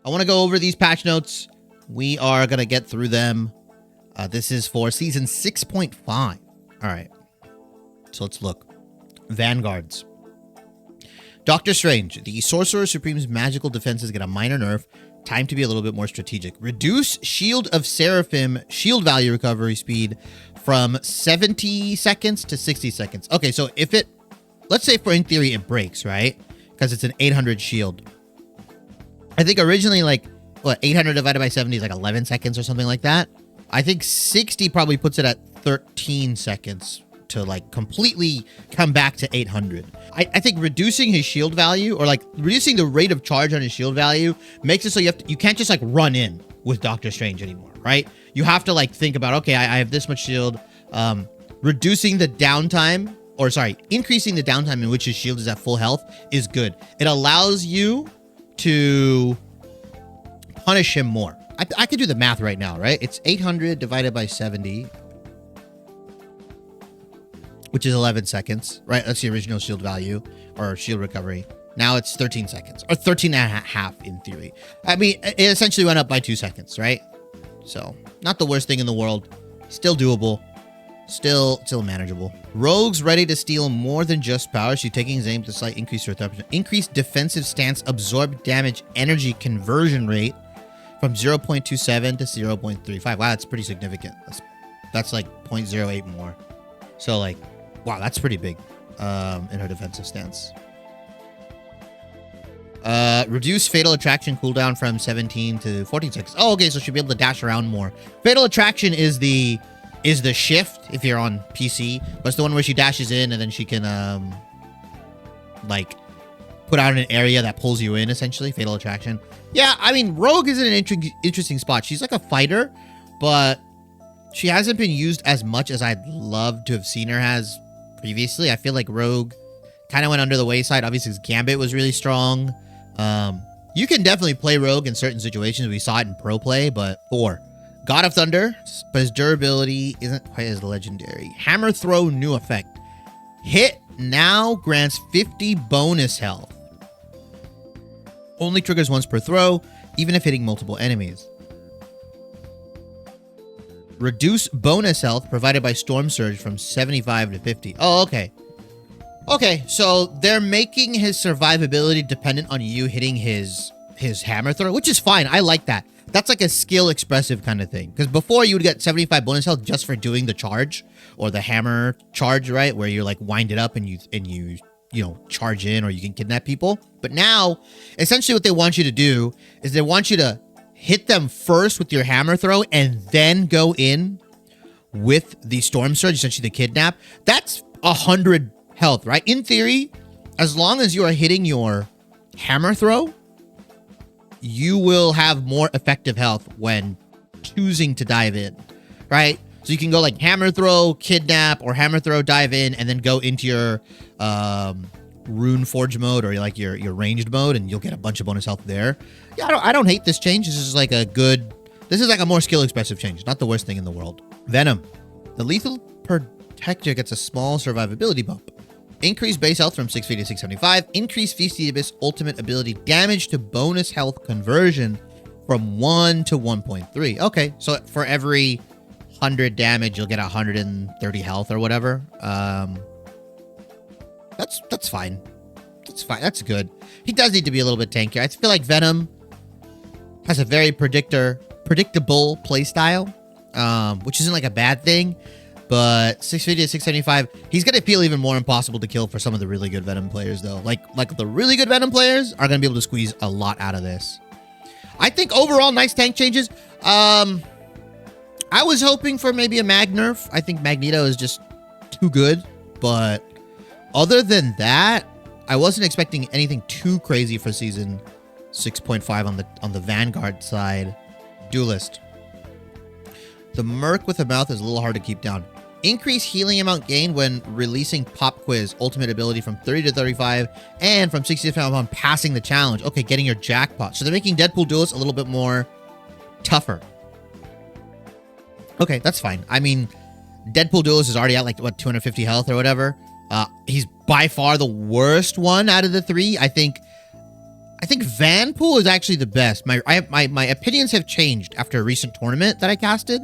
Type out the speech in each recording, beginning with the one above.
I want to go over these patch notes. We are going to get through them. This is for season 6.5. All right. So let's look. Vanguards. Doctor Strange. The Sorcerer Supreme's magical defenses get a minor nerf. Time to be a little bit more strategic. Reduce Shield of Seraphim shield value recovery speed from 70 seconds to 60 seconds. Okay, so if it... Let's say, in theory, it breaks, right? Because it's an 800 shield. I think originally, like, what, 800 divided by 70 is like 11 seconds or something like that. I think 60 probably puts it at 13 seconds to, like, completely come back to 800. I think reducing his shield value, or, like, reducing the rate of charge on his shield value makes it so you can't just, like, run in with Doctor Strange anymore, right? You have to, like, think about, okay, I have this much shield. Reducing the downtime... Or sorry, increasing the downtime in which his shield is at full health is good. It allows you to punish him more. I could do the math right now, right? It's 800 divided by 70, which is 11 seconds, right? That's the original shield value or shield recovery. Now it's 13 seconds or 13 and a half in theory. I mean, it essentially went up by 2 seconds, right? So not the worst thing in the world. Still doable. Still manageable. Rogue's ready to steal more than just power. She's taking his aim to slight increase her threat. Increased defensive stance, absorb damage, energy conversion rate from 0.27 to 0.35. Wow, that's pretty significant. That's like 0.08 more. So like, wow, that's pretty big in her defensive stance. Reduce Fatal Attraction cooldown from 17 to 14 seconds. Oh, okay, so she'll be able to dash around more. Fatal Attraction is the shift if you're on PC, but it's the one where she dashes in and then she can like put out an area that pulls you in, essentially. Fatal Attraction. Yeah, I mean, Rogue is in an interesting spot. She's like a fighter, but she hasn't been used as much as I'd love to have seen her as previously. I feel like Rogue kind of went under the wayside. Obviously, his Gambit was really strong. You can definitely play Rogue in certain situations. We saw it in pro play, but God of Thunder, but his durability isn't quite as legendary. Hammer Throw, new effect. Hit now grants 50 bonus health. Only triggers once per throw, even if hitting multiple enemies. Reduce bonus health provided by Storm Surge from 75 to 50. Oh, okay. Okay, so they're making his survivability dependent on you hitting his hammer throw, which is fine. I like that. That's like a skill expressive kind of thing. Because before you would get 75 bonus health just for doing the charge or the hammer charge, right? Where you're like wind it up and you charge in, or you can kidnap people. But now, essentially what they want you to do is they want you to hit them first with your hammer throw and then go in with the Storm Surge, essentially the kidnap. That's 100 health, right? In theory, as long as you are hitting your hammer throw, you will have more effective health when choosing to dive in, right? So you can go like hammer throw, kidnap, or hammer throw, dive in, and then go into your rune forge mode or like your ranged mode, and you'll get a bunch of bonus health there. Yeah, I don't hate this change. This is like a more skill expressive change. Not the worst thing in the world. Venom. The lethal protector gets a small survivability bump. Increase base health from 650 to 675. Increase Feast the Abyss ultimate ability damage to bonus health conversion from 1 to 1.3. Okay, so for every 100 damage, you'll get 130 health or whatever. That's fine. That's fine. That's good. He does need to be a little bit tankier. I feel like Venom has a very predictable playstyle, which isn't like a bad thing. But 650 to 675, he's going to feel even more impossible to kill for some of the really good Venom players, though. Like the really good Venom players are going to be able to squeeze a lot out of this. I think overall, nice tank changes. I was hoping for maybe a Mag nerf. I think Magneto is just too good. But other than that, I wasn't expecting anything too crazy for season 6.5 on the Vanguard side. Duelist. The Merc with a mouth is a little hard to keep down. Increase healing amount gained when releasing Pop Quiz. Ultimate ability from 30 to 35 and from 60 to 55 upon passing the challenge. Okay, getting your jackpot. So they're making Deadpool Duelist a little bit more tougher. Okay, that's fine. I mean, Deadpool Duelist is already at like, what, 250 health or whatever. He's by far the worst one out of the three. I think I think Vanpool is actually the best. My opinions have changed after a recent tournament that I casted.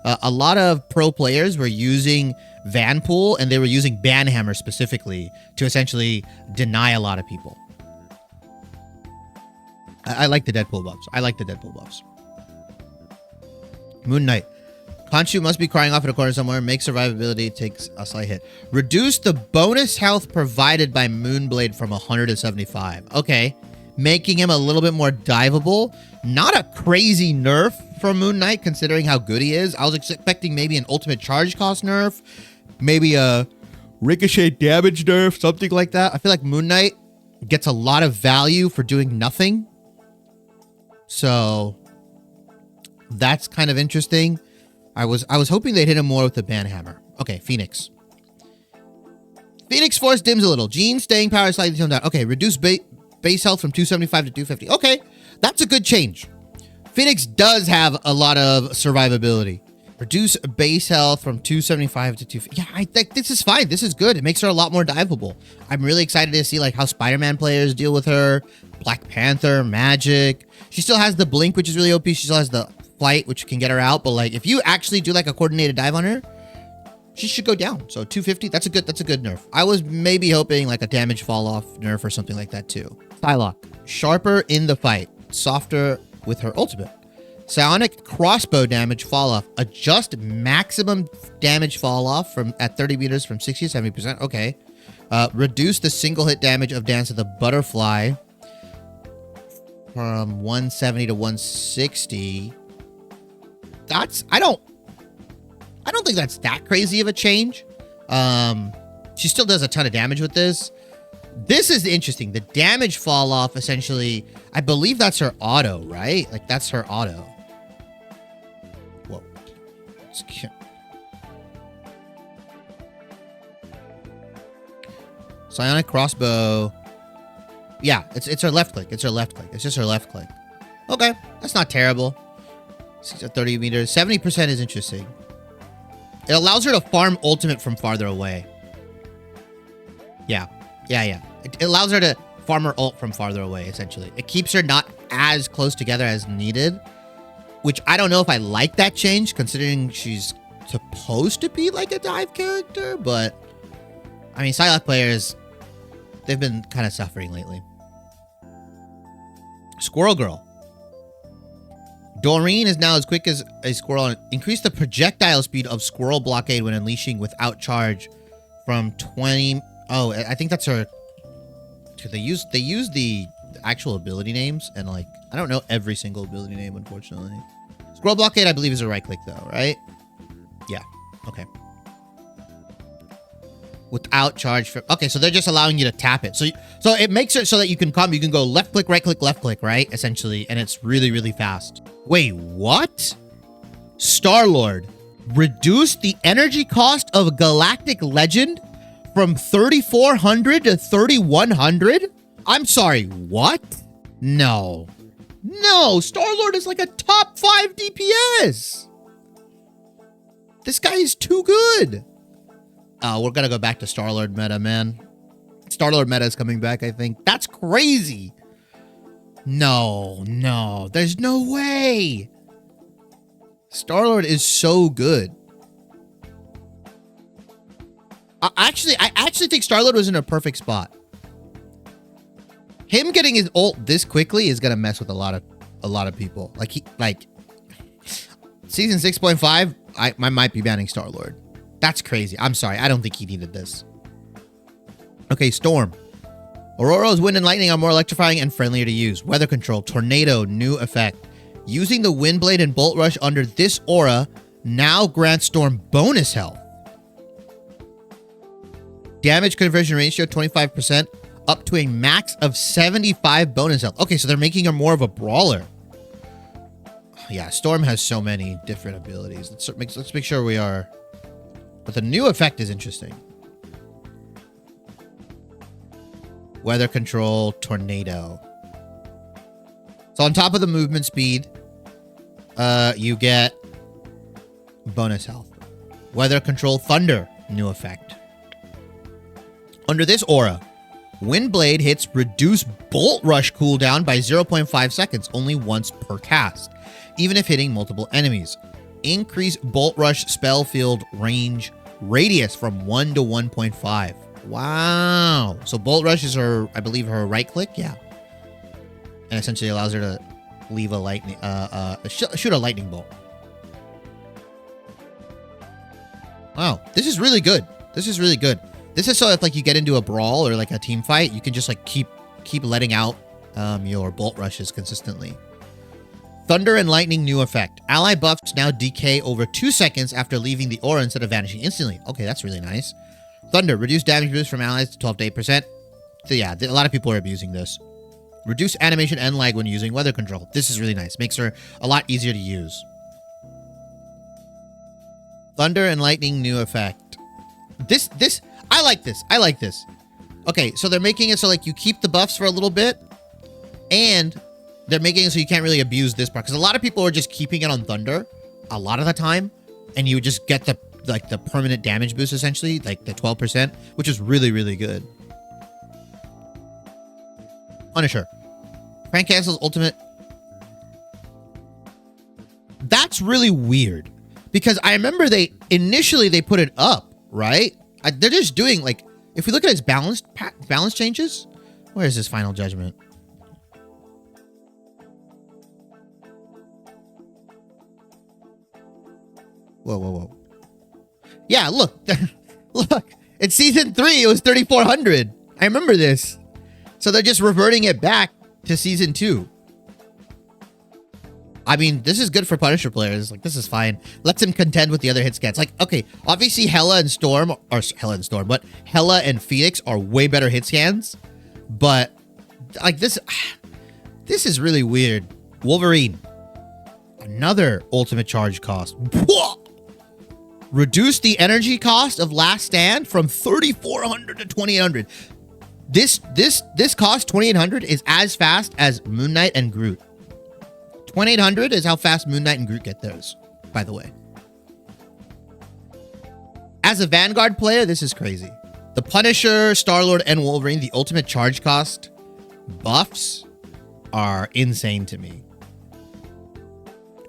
A lot of pro players were using Vanpool, and they were using Banhammer specifically to essentially deny a lot of people. I like the Deadpool buffs. I like the Deadpool buffs. Moon Knight. Khonshu must be crying off in a corner somewhere. Make survivability. Takes a slight hit. Reduce the bonus health provided by Moonblade from 100 to 75. Okay. Making him a little bit more diveable. Not a crazy nerf from Moon Knight, considering how good he is. I was expecting maybe an ultimate charge cost nerf. Maybe a ricochet damage nerf. Something like that. I feel like Moon Knight gets a lot of value for doing nothing. So that's kind of interesting. I was hoping they'd hit him more with the Banhammer. Okay, Phoenix. Phoenix Force dims a little. Jean staying power slightly toned down. Okay, reduce base health from 275 to 250. Okay, that's a good change. Phoenix does have a lot of survivability. Reduce base health from 275 to 250. Yeah, I think this is fine. This is good. It makes her a lot more diveable. I'm really excited to see like how Spider-Man players deal with her. Black Panther, Magic. She still has the blink, which is really OP. She still has the flight, which can get her out. But like, if you actually do like a coordinated dive on her, she should go down. So 250, that's a good nerf. I was maybe hoping like a damage fall off nerf or something like that too. Psylocke, sharper in the fight, softer with her ultimate. Psionic crossbow damage fall off. Adjust maximum damage fall off from at 30 meters from 60 to 70%. Okay. Reduce the single hit damage of Dance of the Butterfly from 170 to 160. I don't think that's that crazy of a change. She still does a ton of damage with this. This is interesting. The damage fall off, essentially, I believe that's her auto, right? Like, that's her auto. Whoa. Psionic crossbow. Yeah, it's her left click. It's her left click. It's just her left click. Okay, that's not terrible. 30 meters. 70% is interesting. It allows her to farm ultimate from farther away. Yeah. It allows her to farm her ult from farther away, essentially. It keeps her not as close together as needed, which I don't know if I like that change, considering she's supposed to be like a dive character, but I mean, Psylocke players, they've been kind of suffering lately. Squirrel Girl. Doreen is now as quick as a squirrel. Increase the projectile speed of Squirrel Blockade when unleashing without charge from 20... Oh, I think that's her... They use the actual ability names, and like, I don't know every single ability name, unfortunately. Squirrel Blockade, I believe, is a right click though, right? Yeah. Okay. Without charge for... Okay, so they're just allowing you to tap it. So it makes it so that you can go left click, right? Essentially, and it's really, really fast. Wait, what? Star-Lord. Reduce the energy cost of Galactic Legend from 3,400 to 3,100? I'm sorry, what? No. No, Star-Lord is like a top 5 DPS. This guy is too good. We're gonna go back to Star-Lord meta, man. Star-Lord meta is coming back, I think. That's crazy. No, there's no way. Star-Lord is so good. I actually think Star-Lord was in a perfect spot. Him getting his ult this quickly is gonna mess with a lot of people. Like season 6.5, I might be banning Star-Lord. That's crazy. I'm sorry. I don't think he needed this. Okay, Storm. Aurora's wind and lightning are more electrifying and friendlier to use. Weather control. Tornado. New effect. Using the wind blade and bolt rush under this aura now grants Storm bonus health. Damage conversion ratio 25%, up to a max of 75 bonus health. Okay, so they're making her more of a brawler. Yeah, Storm has so many different abilities. Let's make sure we are... But the new effect is interesting. Weather control, tornado. So on top of the movement speed, you get bonus health. Weather control, thunder, new effect. Under this aura, Windblade hits reduce Bolt Rush cooldown by 0.5 seconds, only once per cast, even if hitting multiple enemies. Increase Bolt Rush spell field range radius from 1 to 1.5. Wow. So Bolt Rush is her, I believe, her right click. Yeah. And essentially allows her to leave a lightning, shoot a lightning bolt. Wow. This is really good. This is really good. This is so if like you get into a brawl or like a team fight, you can just like keep letting out your Bolt Rushes consistently. Thunder and Lightning new effect. Ally buffs now decay over 2 seconds after leaving the aura instead of vanishing instantly. Okay, that's really nice. Thunder, reduce damage boost from allies to 12 to 8%. So yeah, a lot of people are abusing this. Reduce animation and lag when using weather control. This is really nice. Makes her a lot easier to use. Thunder and Lightning new effect. I like this. I like this. Okay, so they're making it so like you keep the buffs for a little bit, and they're making it so you can't really abuse this part. Because a lot of people are just keeping it on Thunder a lot of the time, and you just get the permanent damage boost essentially, like the 12%, which is really, really good. Punisher. Crank Castle's ultimate. That's really weird. Because I remember initially they put it up, right? They're just doing like, if we look at his balance changes, where is his final judgment? Whoa, whoa, whoa. Yeah, look. Look. In season 3, it was 3,400. I remember this. So they're just reverting it back to season 2. I mean, this is good for Punisher players. Like, this is fine. Lets him contend with the other hit scans. Like, okay, obviously Hela and Phoenix are way better hit scans. But, like, this is really weird. Wolverine. Another ultimate charge cost. Whoa! Reduce the energy cost of Last Stand from 3,400 to 2,800. This cost, 2,800, is as fast as Moon Knight and Groot. 2,800 is how fast Moon Knight and Groot get theirs, by the way. As a Vanguard player, this is crazy. The Punisher, Star-Lord, and Wolverine, the ultimate charge cost buffs are insane to me.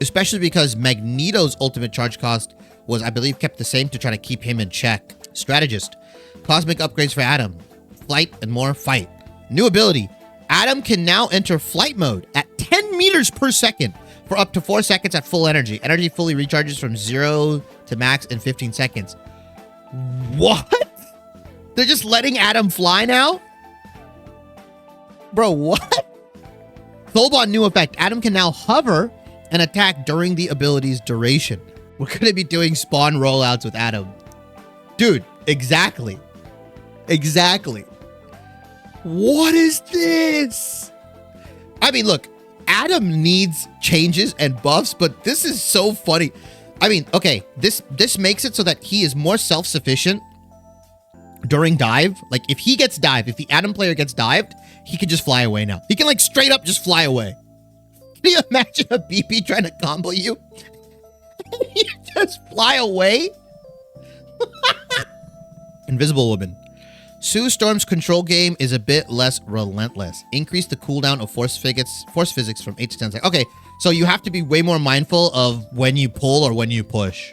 Especially because Magneto's ultimate charge cost was, I believe, kept the same to try to keep him in check. Strategist. Cosmic upgrades for Adam. Flight and more fight. New ability. Adam can now enter flight mode at 10 meters per second for up to 4 seconds at full energy. Energy fully recharges from 0 to max in 15 seconds. What? They're just letting Adam fly now? Bro, what? Soulbond new effect. Adam can now hover and attack during the ability's duration. We're going to be doing spawn rollouts with Adam. Dude, exactly. Exactly. What is this? I mean, look, Adam needs changes and buffs, but this is so funny. I mean, okay, this makes it so that he is more self-sufficient during dive. Like, if he gets dived, if the Adam player gets dived, he can just fly away now. He can, like, straight up just fly away. Can you imagine a BP trying to combo you? You just fly away? Invisible Woman. Sue Storm's control game is a bit less relentless. Increase the cooldown of force physics from 8 to 10 seconds. Okay, so you have to be way more mindful of when you pull or when you push.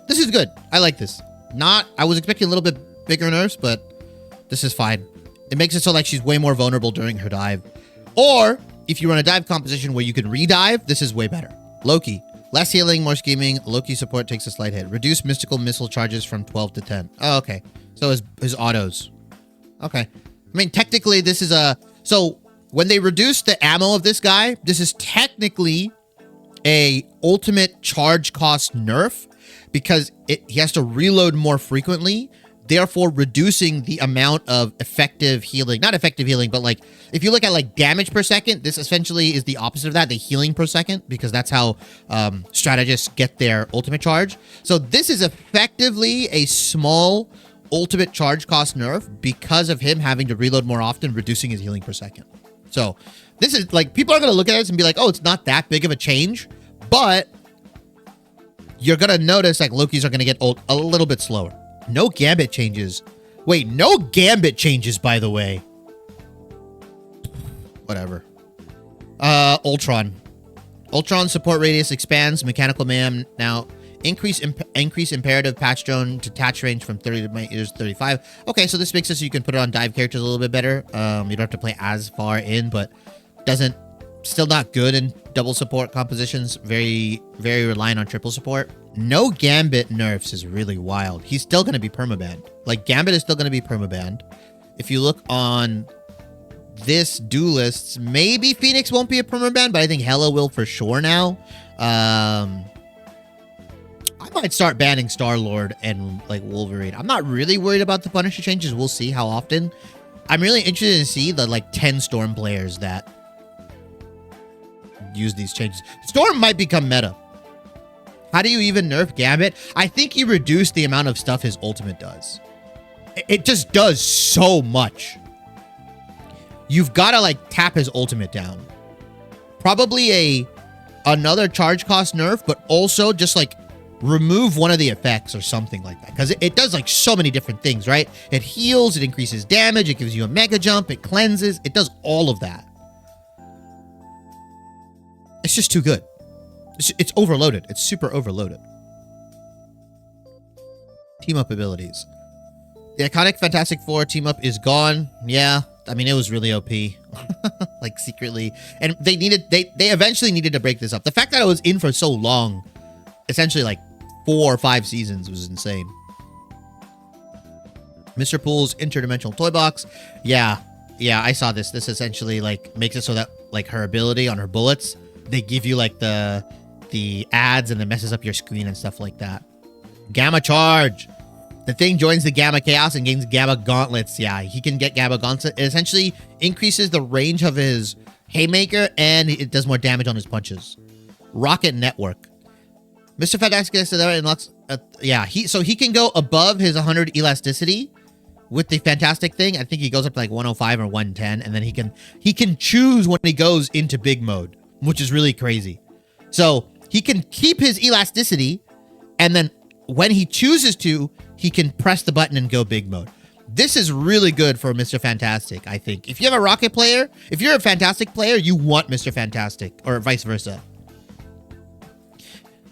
This is good. I like this. I was expecting a little bit bigger nerfs, but this is fine. It makes it so like she's way more vulnerable during her dive. Or if you run a dive composition where you can re-dive, this is way better. Loki. Less healing, more scheming. Loki support takes a slight hit. Reduce mystical missile charges from 12 to 10. Oh, okay. So his autos. Okay. I mean, technically, this is so when they reduce the ammo of this guy, this is technically a ultimate charge cost nerf because he has to reload more frequently, therefore reducing the amount of effective healing. Not effective healing, but like, if you look at like damage per second, this essentially is the opposite of that, the healing per second, because that's how strategists get their ultimate charge. So this is effectively a small ultimate charge cost nerf because of him having to reload more often, reducing his healing per second. So this is like, people are going to look at this and be like, oh, it's not that big of a change, but you're going to notice like Lokis are going to get a little bit slower. No Gambit changes. Wait, no Gambit changes, by the way. Whatever. Ultron. Ultron support radius expands. Mechanical Mayhem now increase imperative patch drone detach range from 30 meters to 35. Okay, so this makes it so you can put it on dive characters a little bit better. You don't have to play as far in, but still not good in double support compositions. Very, very reliant on triple support. No Gambit nerfs is really wild. He's still going to be permabanned. Like, Gambit is still going to be permabanned. If you look on this Duelists, maybe Phoenix won't be a permaban, but I think Hela will for sure now. I might start banning Star-Lord and like Wolverine. I'm not really worried about the Punisher changes. We'll see how often. I'm really interested to see the like 10 Storm players that use these changes. Storm might become meta. How do you even nerf Gambit? I think you reduce the amount of stuff his ultimate does. It just does so much. You've got to like tap his ultimate down. Probably another charge cost nerf, but also just like remove one of the effects or something like that. Because it does like so many different things, right? It heals, it increases damage, it gives you a mega jump, it cleanses, it does all of that. It's just too good. It's overloaded. It's super overloaded. Team up abilities. The iconic Fantastic Four team up is gone. Yeah. I mean, it was really OP, like secretly, and they eventually needed to break this up. The fact that it was in for so long, essentially like 4 or 5 seasons, was insane. Mr. Pool's interdimensional toy box. Yeah, I saw this. This essentially like makes it so that like her ability on her bullets, they give you like the ads and it messes up your screen and stuff like that. Gamma charge. The thing joins the Gamma Chaos and gains Gamma Gauntlets. Yeah, he can get Gamma Gauntlets. It essentially increases the range of his Haymaker, and it does more damage on his punches. Rocket Network. Mr. Fantastic gets to that unlocks... so he can go above his 100 elasticity with the Fantastic thing. I think he goes up to like 105 or 110, and then he can choose when he goes into big mode, which is really crazy. So he can keep his elasticity, and then when he chooses to, he can press the button and go big mode. This is really good for Mr. Fantastic, I think. If you have a Rocket player, if you're a Fantastic player, you want Mr. Fantastic, or vice versa.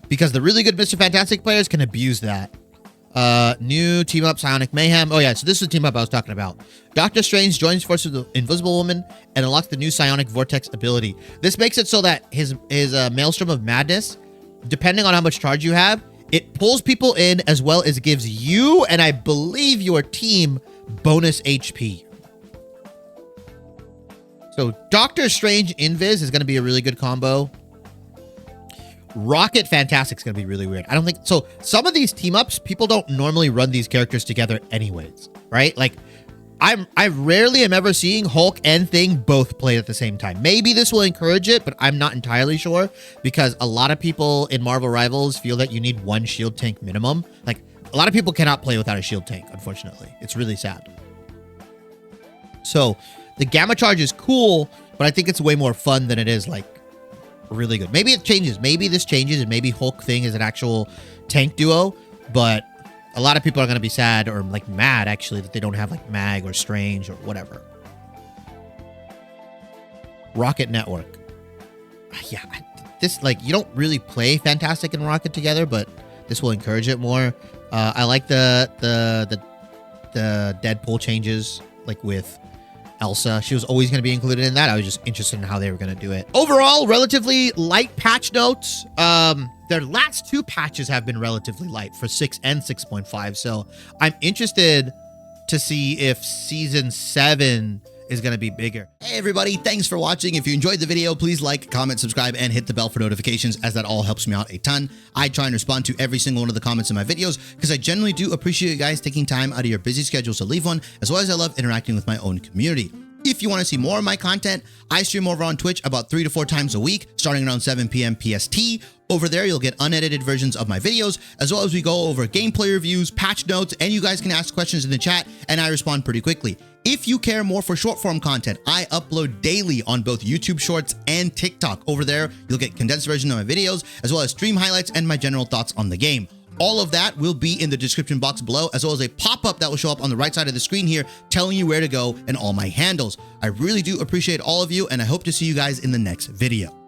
Because the really good Mr. Fantastic players can abuse that. New team up, Psionic Mayhem. Oh yeah, so this is the team up I was talking about. Doctor Strange joins forces with the Invisible Woman and unlocks the new Psionic Vortex ability. This makes it so that his Maelstrom of Madness, depending on how much charge you have, it pulls people in as well as gives you, and I believe your team, bonus HP. So Doctor Strange Invis is going to be a really good combo. Rocket Fantastic is going to be really weird. I don't think... So some of these team-ups, people don't normally run these characters together anyways, right? Like, I rarely am ever seeing Hulk and Thing both play at the same time. Maybe this will encourage it, but I'm not entirely sure because a lot of people in Marvel Rivals feel that you need 1 shield tank minimum. Like, a lot of people cannot play without a shield tank, unfortunately. It's really sad. So, the Gamma Charge is cool, but I think it's way more fun than it is, like, really good. Maybe it changes. Maybe this changes, and maybe Hulk Thing is an actual tank duo, but a lot of people are going to be sad or like mad actually that they don't have like Mag or Strange or whatever. Rocket Network. Yeah, this like you don't really play Fantastic and Rocket together, but this will encourage it more. I like the Deadpool changes like with Elsa. She was always going to be included in that. I was just interested in how they were going to do it. Overall, relatively light patch notes. Their last 2 patches have been relatively light for 6 and 6.5. So I'm interested to see if season 7 is going to be bigger. Hey everybody, thanks for watching. If you enjoyed the video, please like, comment, subscribe, and hit the bell for notifications, as that all helps me out a ton. I try and respond to every single one of the comments in my videos because I generally do appreciate you guys taking time out of your busy schedules to leave one, as well as I love interacting with my own community. If you want to see more of my content, I stream over on Twitch about 3 to 4 times a week, starting around 7 p.m. PST. Over there, you'll get unedited versions of my videos, as well as we go over gameplay reviews, patch notes, and you guys can ask questions in the chat, and I respond pretty quickly. If you care more for short form content, I upload daily on both YouTube Shorts and TikTok. Over there, you'll get condensed versions of my videos, as well as stream highlights and my general thoughts on the game. All of that will be in the description box below, as well as a pop-up that will show up on the right side of the screen here telling you where to go and all my handles. I really do appreciate all of you, and I hope to see you guys in the next video.